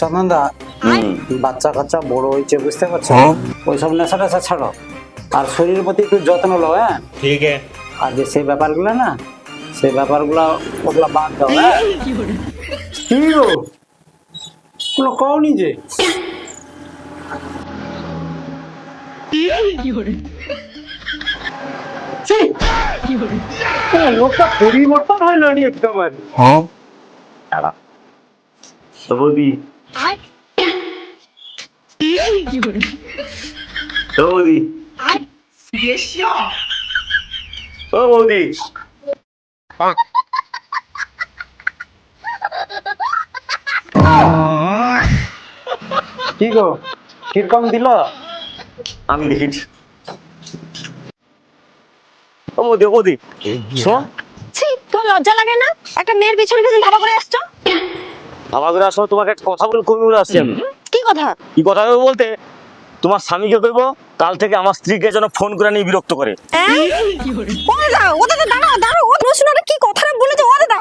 চন্দনদা, বাচ্চা কাচ্চা বড় হয়েছে বুঝতে পারছো, ওইসব নেশা টেশা ছাড়ো আর শরীরের প্রতি একটু যত্ন লো। হ্যাঁ ঠিক আছে। আর যে সেই ব্যাপারগুলো না, সেই ব্যাপারগুলো ওগুলা বাদ দাও। হ্যাঁ কি গো, কোনো কওনি যে লোকটা পরিবর্তন হইল নি একদম। বৌদি বৌদি ও বৌদি, কি গো, কিরকম দিল? আমি দেখি। ও বৌদি, ও বৌদি শোনো। ছি, তোমার লজ্জা লাগে না? একটা মেয়ের পিছনে পিছনে ধাবা করে আসছো। বাবা করে আসো, তোমাকে একটা কথা বলে কবি বলে আসছি আমি। কি কথা? কি কথা হবে বলতে, তোমার স্বামীকে কইবো কাল থেকে আমার স্ত্রীকে যেন ফোন করে নিয়ে বিরক্ত করে। ও দাদা, ও দাদা দাঁড়াও দাঁড়াও, ও শুনো কি কথাটা বলেছে ও দাদা।